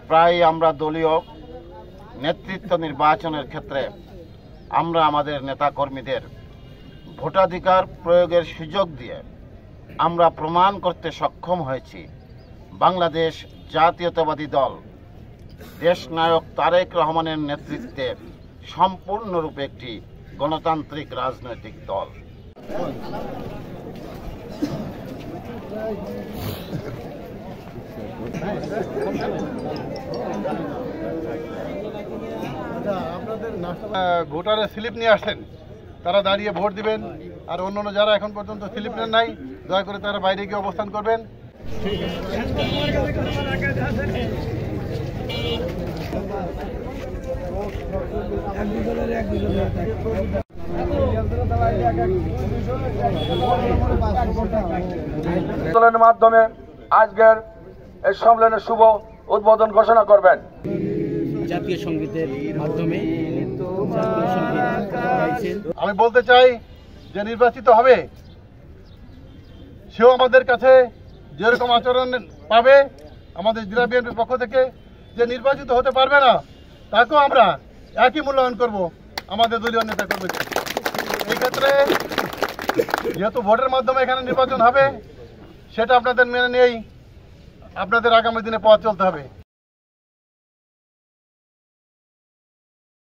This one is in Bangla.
প্রায় আমরা দলীয় নেতৃত্ব নির্বাচনের ক্ষেত্রে আমরা আমাদের নেতাকর্মীদের ভোটাধিকার প্রয়োগের সুযোগ দিয়ে আমরা প্রমাণ করতে সক্ষম হয়েছি বাংলাদেশ জাতীয়তাবাদী দল দেশনায়ক তারেক রহমানের নেতৃত্বে সম্পূর্ণরূপে একটি গণতান্ত্রিক রাজনৈতিক দল। ভোটারের স্লিপ নিয়ে আসেন, তারা দাঁড়িয়ে ভোট দিবেন। আর অন্যান্য যারা এখন পর্যন্ত স্লিপ নেন নাই, দয়া করে তারা বাইরে গিয়ে অবস্থান করবেন। আন্দোলনের মাধ্যমে আজকের এই সম্মেলনের শুভ উদ্বোধন ঘোষণা করবেন। জাতীয় সঙ্গীতের মাধ্যমে আমি বলতে চাই যে নির্বাচিত হবে সেও আমাদের কাছে যেরকম আচরণ পাবে আমাদের জেলা বিএনপির পক্ষ থেকে, যে নির্বাচিত হতে পারবে না তাকেও আমরা একই মূল্যায়ন করব আমাদের দলীয় নেতা কর্মী। এই ক্ষেত্রে যেহেতু ভোটের মাধ্যমে এখানে নির্বাচন হবে, সেটা আপনাদের মেনে নিয়েই আপনাদের আগামী দিনে পথ চলতে হবে।